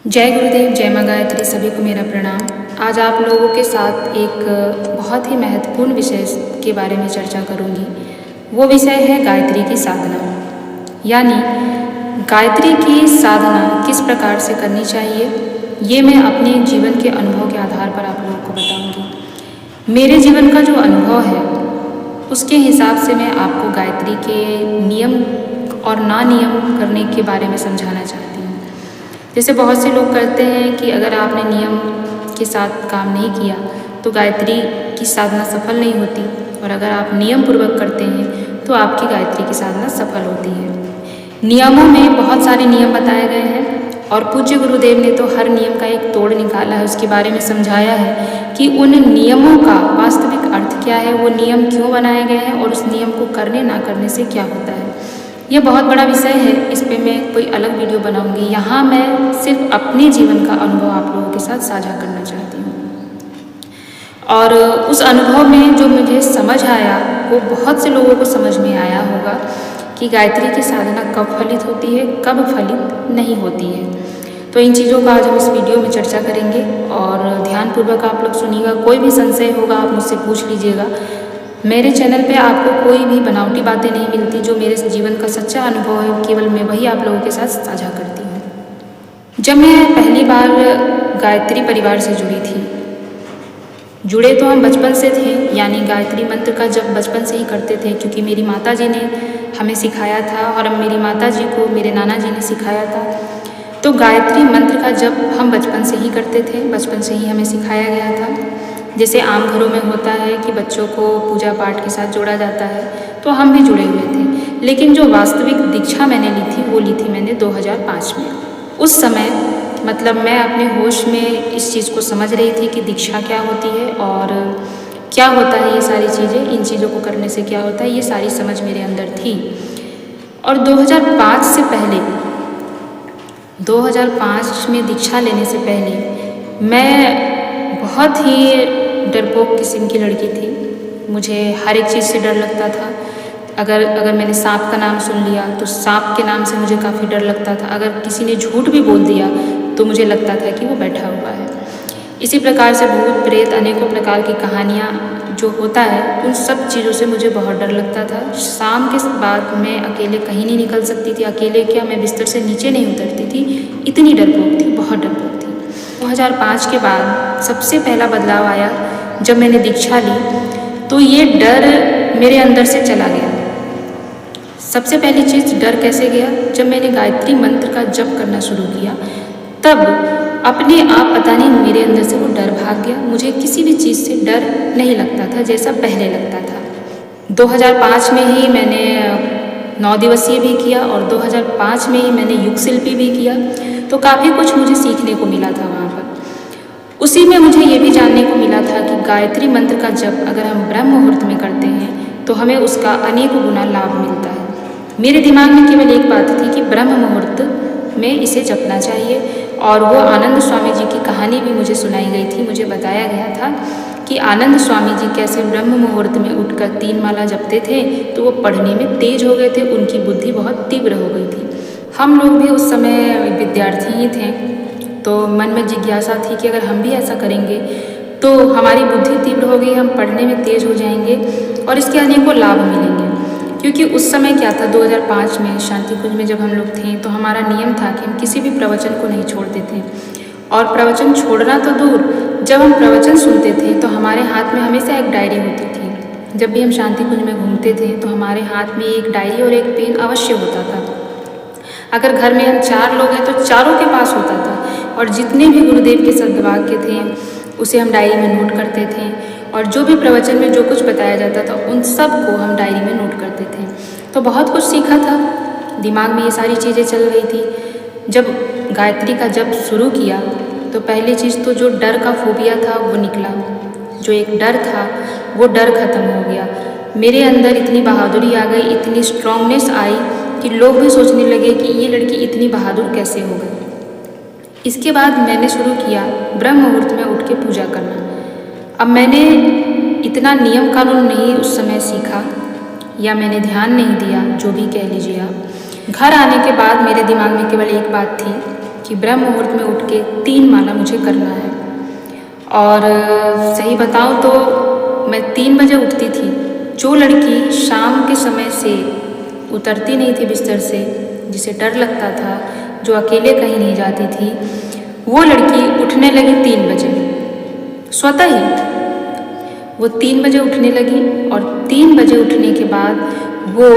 जय गुरुदेव, जय माँ गायत्री। सभी को मेरा प्रणाम। आज आप लोगों के साथ एक बहुत ही महत्वपूर्ण विषय के बारे में चर्चा करूँगी। वो विषय है गायत्री की साधना, यानी गायत्री की साधना किस प्रकार से करनी चाहिए। ये मैं अपने जीवन के अनुभव के आधार पर आप लोगों को बताऊँगी। मेरे जीवन का जो अनुभव है उसके हिसाब से मैं आपको गायत्री के नियम और ना नियम करने के बारे में समझाना चाहती हूँ। जैसे बहुत से लोग करते हैं कि अगर आपने नियम के साथ काम नहीं किया तो गायत्री की साधना सफल नहीं होती, और अगर आप नियम पूर्वक करते हैं तो आपकी गायत्री की साधना सफल होती है। नियमों में बहुत सारे नियम बताए गए हैं और पूज्य गुरुदेव ने तो हर नियम का एक तोड़ निकाला है, उसके बारे में समझाया है कि उन नियमों का वास्तविक अर्थ क्या है, वो नियम क्यों बनाए गए हैं और उस नियम को करने ना करने से क्या होता है। ये बहुत बड़ा विषय है, इस पे मैं कोई अलग वीडियो बनाऊंगी। यहाँ मैं सिर्फ अपने जीवन का अनुभव आप लोगों के साथ साझा करना चाहती हूँ, और उस अनुभव में जो मुझे समझ आया वो बहुत से लोगों को समझ में आया होगा कि गायत्री की साधना कब फलित होती है, कब फलित नहीं होती है। तो इन चीज़ों का आज हम इस वीडियो में चर्चा करेंगे और ध्यानपूर्वक आप लोग सुनिएगा। कोई भी संशय होगा आप मुझसे पूछ लीजिएगा। मेरे चैनल पे आपको कोई भी बनावटी बातें नहीं मिलती, जो मेरे जीवन का सच्चा अनुभव है केवल मैं वही आप लोगों के साथ साझा करती हूँ। जब मैं पहली बार गायत्री परिवार से जुड़ी थी, जुड़े तो हम बचपन से थे, यानी गायत्री मंत्र का जब बचपन से ही करते थे, क्योंकि मेरी माता जी ने हमें सिखाया था और मेरी माता जी को मेरे नाना जी ने सिखाया था। तो गायत्री मंत्र का जब हम बचपन से ही करते थे, बचपन से ही हमें सिखाया गया था। जैसे आम घरों में होता है कि बच्चों को पूजा पाठ के साथ जोड़ा जाता है, तो हम भी जुड़े हुए थे। लेकिन जो वास्तविक दीक्षा मैंने ली थी वो ली थी मैंने 2005 में। उस समय मतलब मैं अपने होश में इस चीज़ को समझ रही थी कि दीक्षा क्या होती है और क्या होता है, ये सारी चीज़ें, इन चीज़ों को करने से क्या होता है, ये सारी समझ मेरे अंदर थी। और 2005 से पहले, 2005 में दीक्षा लेने से पहले मैं बहुत ही डरपोक किस्म की लड़की थी। मुझे हर एक चीज़ से डर लगता था। अगर मैंने सांप का नाम सुन लिया तो सांप के नाम से मुझे काफ़ी डर लगता था। अगर किसी ने झूठ भी बोल दिया तो मुझे लगता था कि वो बैठा हुआ है। इसी प्रकार से भूत प्रेत अनेकों प्रकार की कहानियाँ जो होता है, उन सब चीज़ों से मुझे बहुत डर लगता था। शाम के बाद मैं अकेले कहीं नहीं निकल सकती थी। अकेले क्या, मैं बिस्तर से नीचे नहीं उतरती थी, इतनी डरपोक थी, बहुत डरपोक थी। 2005 के बाद सबसे पहला बदलाव आया जब मैंने दीक्षा ली, तो ये डर मेरे अंदर से चला गया। सबसे पहली चीज़, डर कैसे गया, जब मैंने गायत्री मंत्र का जप करना शुरू किया तब अपने आप पता नहीं मेरे अंदर से वो डर भाग गया। मुझे किसी भी चीज़ से डर नहीं लगता था जैसा पहले लगता था। 2005 में ही मैंने 9 दिवसीय भी किया और 2005 में ही मैंने युग शिल्पी भी किया, तो काफ़ी कुछ मुझे सीखने को मिला था वहाँ पर। उसी में मुझे ये भी जानने को मिला था कि गायत्री मंत्र का जप अगर हम ब्रह्म मुहूर्त में करते हैं तो हमें उसका अनेकों गुना लाभ मिलता है। मेरे दिमाग में केवल एक बात थी कि ब्रह्म मुहूर्त में इसे जपना चाहिए, और वो आनंद स्वामी जी की कहानी भी मुझे सुनाई गई थी। मुझे बताया गया था कि आनंद स्वामी जी कैसे ब्रह्म मुहूर्त में उठकर 3 माला जपते थे तो वो पढ़ने में तेज हो गए थे, उनकी बुद्धि बहुत तीव्र हो गई थी। हम लोग भी उस समय विद्यार्थी ही थे, तो मन में जिज्ञासा थी कि अगर हम भी ऐसा करेंगे तो हमारी बुद्धि तीव्र होगी, हम पढ़ने में तेज हो जाएंगे और इसके अनेकों लाभ मिलेंगे। क्योंकि उस समय क्या था, 2005 में शांति कुंज में जब हम लोग थे तो हमारा नियम था कि हम किसी भी प्रवचन को नहीं छोड़ते थे, और प्रवचन छोड़ना तो दूर, जब हम प्रवचन सुनते थे तो हमारे हाथ में हमेशा एक डायरी होती थी। जब भी हम शांति कुंज में घूमते थे तो हमारे हाथ में एक डायरी और एक पेन अवश्य होता था। अगर घर में हम 4 लोग हैं तो चारों के पास होता था, और जितने भी गुरुदेव के सद्वाक्य थे उसे हम डायरी में नोट करते थे, और जो भी प्रवचन में जो कुछ बताया जाता था उन सब को हम डायरी में नोट करते थे। तो बहुत कुछ सीखा था, दिमाग में ये सारी चीज़ें चल रही थी। जब गायत्री का जप शुरू किया तो पहली चीज़ तो जो डर का फोबिया था वो निकला। जो एक डर था वो डर खत्म हो गया। मेरे अंदर इतनी बहादुरी आ गई, इतनी स्ट्रांगनेस आई कि लोग भी सोचने लगे कि ये लड़की इतनी बहादुर कैसे हो गई। इसके बाद मैंने शुरू किया ब्रह्म मुहूर्त में उठ के पूजा करना। अब मैंने इतना नियम कानून नहीं उस समय सीखा, या मैंने ध्यान नहीं दिया, जो भी कह लीजिए आप। घर आने के बाद मेरे दिमाग में केवल एक बात थी कि ब्रह्म मुहूर्त में उठ के 3 माला मुझे करना है। और सही बताऊँ तो मैं 3 बजे उठती थी। जो लड़की शाम के समय से उतरती नहीं थी बिस्तर से, जिसे डर लगता था, जो अकेले कहीं नहीं जाती थी, वो लड़की उठने लगी 3 बजे स्वतः ही। वो 3 बजे उठने लगी और 3 बजे उठने के बाद वो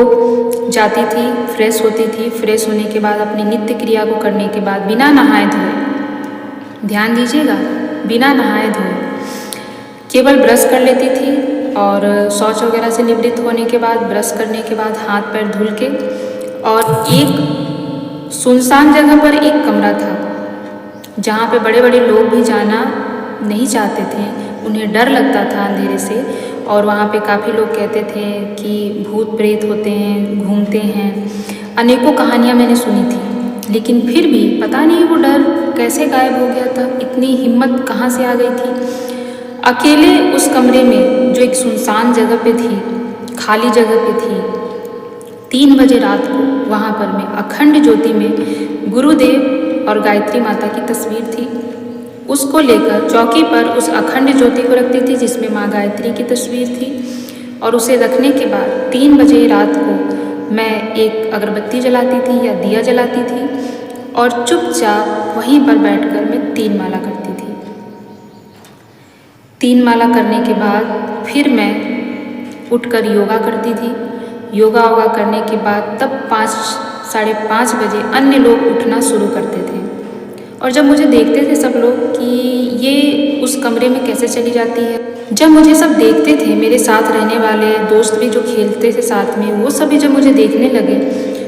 जाती थी, फ्रेश होती थी। फ्रेश होने के बाद अपनी नित्य क्रिया को करने के बाद बिना नहाए धोए, ध्यान दीजिएगा, बिना नहाए धोए केवल ब्रश कर लेती थी। और शौच वगैरह से निवृत्त होने के बाद, ब्रश करने के बाद हाथ पैर धुल के, और एक सुनसान जगह पर एक कमरा था जहाँ पे बड़े बड़े लोग भी जाना नहीं चाहते थे, उन्हें डर लगता था अंधेरे से। और वहाँ पे काफ़ी लोग कहते थे कि भूत प्रेत होते हैं, घूमते हैं। अनेकों कहानियाँ मैंने सुनी थी, लेकिन फिर भी पता नहीं वो डर कैसे गायब हो गया था, इतनी हिम्मत कहाँ से आ गई थी। अकेले उस कमरे में, जो एक सुनसान जगह पे थी, खाली जगह पे थी, 3 बजे रात को वहाँ पर मैं अखंड ज्योति में गुरुदेव और गायत्री माता की तस्वीर थी, उसको लेकर चौकी पर उस अखंड ज्योति को रखती थी जिसमें माँ गायत्री की तस्वीर थी। और उसे रखने के बाद 3 बजे रात को मैं एक अगरबत्ती जलाती थी या दिया जलाती थी और चुपचाप वहीं पर बैठकर मैं 3 माला करती थी। 3 माला करने के बाद फिर मैं उठकर योगा करती थी। योगा वोगा करने के बाद तब 5 साढ़े 5 बजे अन्य लोग उठना शुरू करते थे। और जब मुझे देखते थे सब लोग कि ये उस कमरे में कैसे चली जाती है, जब मुझे सब देखते थे, मेरे साथ रहने वाले दोस्त भी जो खेलते थे साथ में, वो सभी जब मुझे देखने लगे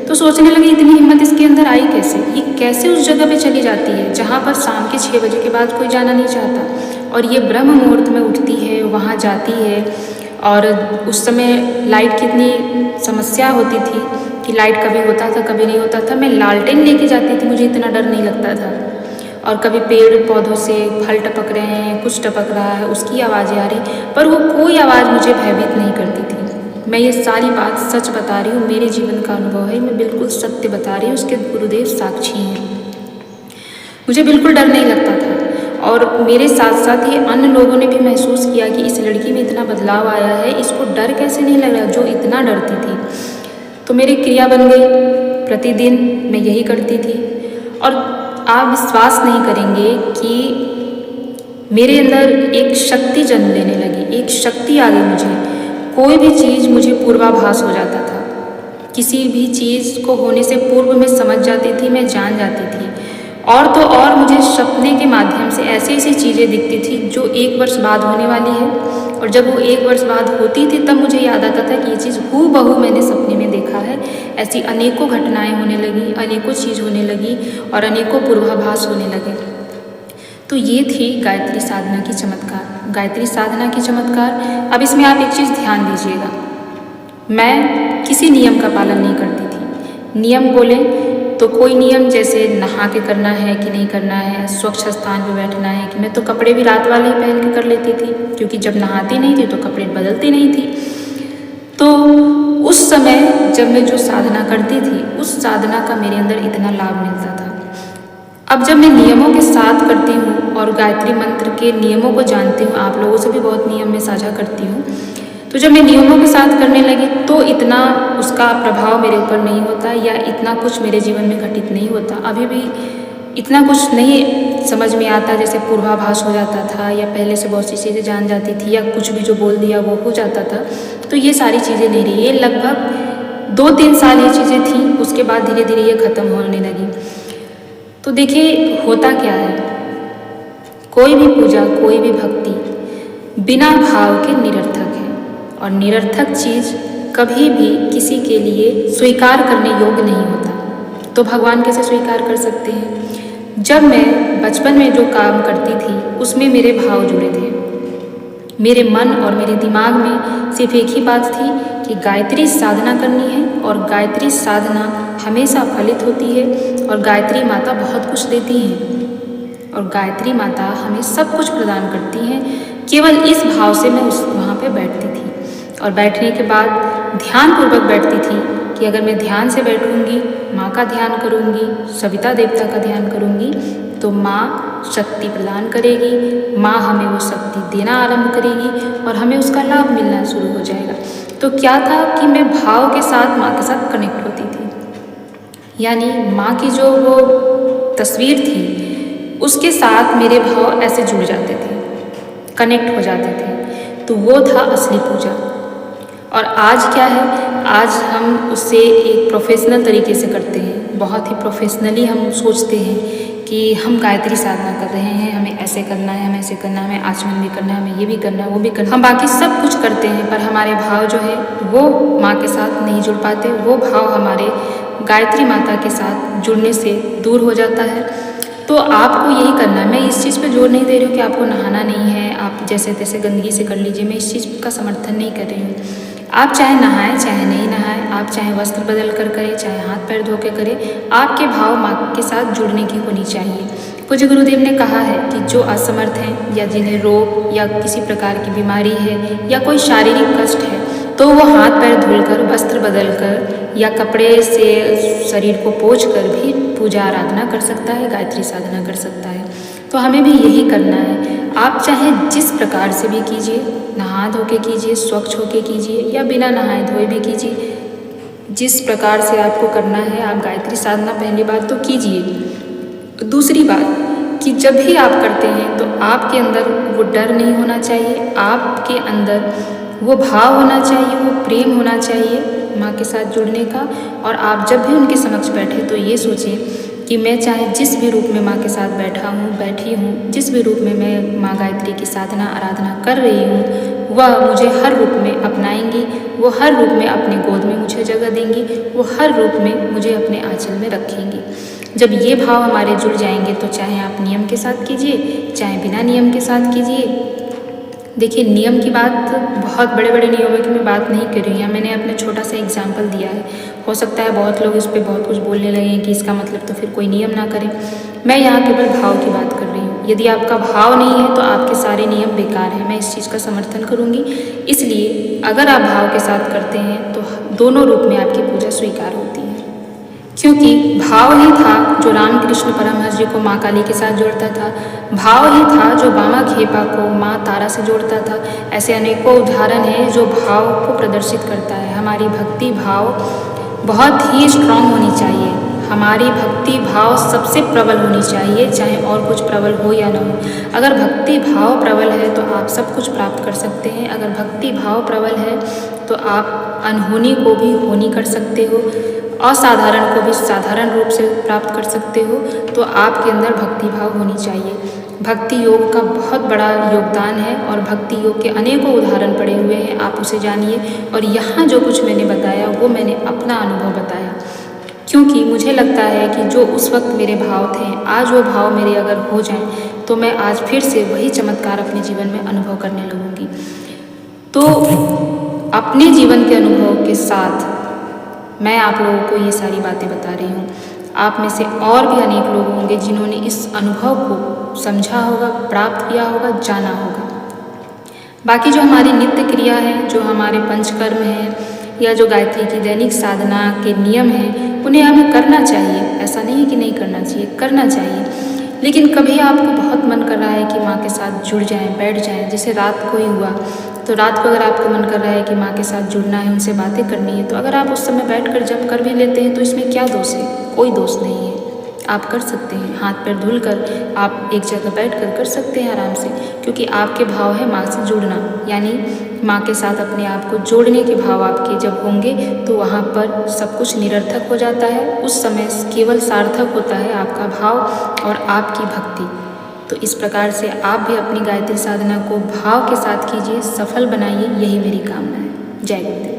तो सोचने लगे इतनी हिम्मत इसके अंदर आई कैसे, ये कैसे उस जगह पे चली जाती है जहाँ पर शाम के 6 बजे के बाद कोई जाना नहीं चाहता, और ये ब्रह्म मुहूर्त में उठती है, वहाँ जाती है। और उस समय लाइट की इतनी समस्या होती थी कि लाइट कभी होता था कभी नहीं होता था। मैं लालटेन लेके जाती थी, मुझे इतना डर नहीं लगता था। और कभी पेड़ पौधों से फल टपक रहे हैं, कुछ टपक रहा है, उसकी आवाज़ें आ रही, पर वो कोई आवाज़ मुझे भयभीत नहीं करती थी। मैं ये सारी बात सच बता रही हूँ, मेरे जीवन का अनुभव है, मैं बिल्कुल सत्य बता रही हूँ, उसके गुरुदेव साक्षी हैं। मुझे बिल्कुल डर नहीं लगता था। और मेरे साथ साथ ही अन्य लोगों ने भी महसूस किया कि इस लड़की में इतना बदलाव आया है, इसको डर कैसे नहीं लग रहा, जो इतना डरती थी। तो मेरी क्रिया बन गई, प्रतिदिन मैं यही करती थी। और आप विश्वास नहीं करेंगे कि मेरे अंदर एक शक्ति जन्म लेने लगी, एक शक्ति आ गई मुझे। कोई भी चीज़ मुझे पूर्वाभास हो जाता था, किसी भी चीज़ को होने से पूर्व में समझ जाती थी, मैं जान जाती थी। और तो और मुझे सपने के माध्यम से ऐसी ऐसी चीज़ें दिखती थी जो 1 वर्ष बाद होने वाली है, और जब वो 1 वर्ष बाद होती थी तब मुझे याद आता था कि ये चीज़ हूबहू मैंने सपने में देखा है। ऐसी अनेकों घटनाएं होने लगी, अनेकों चीज़ होने लगी और अनेकों पूर्वाभास होने लगे। तो ये थी गायत्री साधना की चमत्कार, गायत्री साधना की चमत्कार। अब इसमें आप एक चीज़ ध्यान दीजिएगा, मैं किसी नियम का पालन नहीं करती थी। नियम बोले तो कोई नियम जैसे नहा के करना है कि नहीं करना है, स्वच्छ स्थान पे बैठना है कि, मैं तो कपड़े भी रात वाले ही पहन के कर लेती थी, क्योंकि जब नहाती नहीं थी तो कपड़े बदलती नहीं थी। तो उस समय जब मैं जो साधना करती थी, उस साधना का मेरे अंदर इतना लाभ मिलता था। अब जब मैं नियमों के साथ करती हूँ और गायत्री मंत्र के नियमों को जानती हूँ, आप लोगों से भी बहुत नियम में साझा करती हूँ, तो जब मैं नियमों के साथ करने लगी तो इतना उसका प्रभाव मेरे ऊपर नहीं होता, या इतना कुछ मेरे जीवन में घटित नहीं होता। अभी भी इतना कुछ नहीं समझ में आता, जैसे पूर्वाभास हो जाता था, या पहले से बहुत सी चीज़ें जान जाती थी, या कुछ भी जो बोल दिया वो हो जाता था। तो ये सारी चीज़ें नहीं रही, ये लगभग 2-3 साल ये चीज़ें थी, उसके बाद धीरे धीरे ये ख़त्म होने लगी। तो देखिए होता क्या है, कोई भी पूजा, कोई भी भक्ति बिना भाव के निरर्थक है, और निरर्थक चीज़ कभी भी किसी के लिए स्वीकार करने योग्य नहीं होता। तो भगवान कैसे स्वीकार कर सकते हैं? जब मैं बचपन में जो काम करती थी उसमें मेरे भाव जुड़े थे, मेरे मन और मेरे दिमाग में सिर्फ एक ही बात थी कि गायत्री साधना करनी है, और गायत्री साधना हमेशा फलित होती है, और गायत्री माता बहुत कुछ देती हैं, और गायत्री माता हमें सब कुछ प्रदान करती हैं। केवल इस भाव से मैं वहाँ पे बैठती थी, और बैठने के बाद ध्यानपूर्वक बैठती थी कि अगर मैं ध्यान से बैठूंगी, माँ का ध्यान करूँगी, सविता देवता का ध्यान करूँगी, तो माँ शक्ति प्रदान करेगी, माँ हमें वो शक्ति देना आरंभ करेगी और हमें उसका लाभ मिलना शुरू हो जाएगा। तो क्या था कि मैं भाव के साथ माँ के साथ कनेक्ट होती थी, यानी माँ की जो वो तस्वीर थी उसके साथ मेरे भाव ऐसे जुड़ जाते थे, कनेक्ट हो जाते थे। तो वो था असली पूजा। और आज क्या है, आज हम उससे एक प्रोफेशनल तरीके से करते हैं, बहुत ही प्रोफेशनली हम सोचते हैं कि हम गायत्री साधना कर रहे हैं, हमें ऐसे करना है, हमें ऐसे करना है, हमें आचमन भी करना है, हमें ये भी करना है, वो भी करना है। हम बाकी सब कुछ करते हैं पर हमारे भाव जो है वो माँ के साथ नहीं जुड़ पाते, वो भाव हमारे गायत्री माता के साथ जुड़ने से दूर हो जाता है। तो आपको यही करना है। मैं इस चीज़ पे जोर नहीं दे रही हूँ कि आपको नहाना नहीं है, आप जैसे तैसे गंदगी से कर लीजिए, मैं इस चीज़ का समर्थन नहीं कर रही हूँ। आप चाहे नहाएं चाहे नहीं नहाएं, आप चाहे वस्त्र बदल कर करें चाहे हाथ पैर धो के करें, आपके भाव माँ के साथ जुड़ने की होनी चाहिए। पूज्य गुरुदेव ने कहा है कि जो असमर्थ हैं या जिन्हें रोग या किसी प्रकार की बीमारी है या कोई शारीरिक कष्ट है, तो वो हाथ पैर धुलकर, वस्त्र बदल कर या कपड़े से शरीर को पोंछ कर भी पूजा आराधना कर सकता है, गायत्री साधना कर सकता है। तो हमें भी यही करना है। आप चाहे जिस प्रकार से भी कीजिए, नहा धो के कीजिए, स्वच्छ होके कीजिए या बिना नहाए धोए भी कीजिए, जिस प्रकार से आपको करना है आप गायत्री साधना पहली बात तो कीजिए। दूसरी बात कि जब भी आप करते हैं तो आपके अंदर वो डर नहीं होना चाहिए, आपके अंदर वो भाव होना चाहिए, वो प्रेम होना चाहिए माँ के साथ जुड़ने का। और आप जब भी उनके समक्ष बैठे तो ये सोचें कि मैं चाहे जिस भी रूप में माँ के साथ बैठा हूँ, बैठी हूँ, जिस भी रूप में मैं माँ गायत्री की साधना आराधना कर रही हूँ, वह मुझे हर रूप में अपनाएंगी, वो हर रूप में अपने गोद में मुझे जगह देंगी, वो हर रूप में मुझे अपने आंचल में रखेंगी। जब ये भाव हमारे जुड़ जाएंगे तो चाहे आप नियम के साथ कीजिए चाहे बिना नियम के साथ कीजिए। देखिए, नियम की बात, बहुत बड़े बड़े नियमों की मैं बात नहीं कर रही हूँ, मैंने अपने छोटा सा एग्जाम्पल दिया है। हो सकता है बहुत लोग इस पर बहुत कुछ बोलने लगे कि इसका मतलब तो फिर कोई नियम ना करें। मैं यहाँ केवल भाव की बात कर रही हूँ। यदि आपका भाव नहीं है तो आपके सारे नियम बेकार हैं, मैं इस चीज़ का समर्थन करूँगी। इसलिए अगर आप भाव के साथ करते हैं तो दोनों रूप में आपकी पूजा स्वीकार होती है, क्योंकि भाव ही था जो रामकृष्ण परमहंस जी को माँ काली के साथ जोड़ता था, भाव ही था जो बामा खेपा को माँ तारा से जोड़ता था। ऐसे अनेकों उदाहरण हैं जो भाव को प्रदर्शित करता है। हमारी भक्ति भाव बहुत ही स्ट्रांग होनी चाहिए, हमारी भक्ति भाव सबसे प्रबल होनी चाहिए, चाहे और कुछ प्रबल हो या न हो। अगर भक्ति भाव प्रबल है तो आप सब कुछ प्राप्त कर सकते हैं। अगर भक्ति भाव प्रबल है तो आप अनहोनी को भी होनी कर सकते हो, असाधारण को भी साधारण रूप से प्राप्त कर सकते हो। तो आपके अंदर भक्ति भाव होनी चाहिए। भक्ति योग का बहुत बड़ा योगदान है और भक्ति योग के अनेकों उदाहरण पड़े हुए हैं, आप उसे जानिए। और यहाँ जो कुछ मैंने बताया वो मैंने अपना अनुभव बताया, क्योंकि मुझे लगता है कि जो उस वक्त मेरे भाव थे आज वो भाव मेरे अगर हो जाएं तो मैं आज फिर से वही चमत्कार अपने जीवन में अनुभव करने लगूँगी। तो अपने जीवन के अनुभव के साथ मैं आप लोगों को ये सारी बातें बता रही हूँ। आप में से और भी अनेक लोग होंगे जिन्होंने इस अनुभव को समझा होगा, प्राप्त किया होगा, जाना होगा। बाकी जो हमारी नित्य क्रिया है, जो हमारे पंचकर्म हैं या जो गायत्री की दैनिक साधना के नियम हैं, उन्हें हमें करना चाहिए। ऐसा नहीं है कि नहीं करना चाहिए, करना चाहिए। लेकिन कभी आपको बहुत मन कर रहा है कि माँ के साथ जुड़ जाएं, बैठ जाएं, जैसे रात को ही हुआ, तो रात को अगर आपको मन कर रहा है कि माँ के साथ जुड़ना है, उनसे बातें करनी है, तो अगर आप उस समय बैठकर जप कर भी लेते हैं तो इसमें क्या दोष है? कोई दोष नहीं है, आप कर सकते हैं। हाथ पैर धुल कर आप एक जगह बैठकर कर सकते हैं आराम से, क्योंकि आपके भाव है माँ से जुड़ना, यानी माँ के साथ अपने आप को जोड़ने के भाव आपके जब होंगे तो वहाँ पर सब कुछ निरर्थक हो जाता है। उस समय केवल सार्थक होता है आपका भाव और आपकी भक्ति। तो इस प्रकार से आप भी अपनी गायत्री साधना को भाव के साथ कीजिए, सफल बनाइए, यही मेरी कामना है। जय गुरुदेव।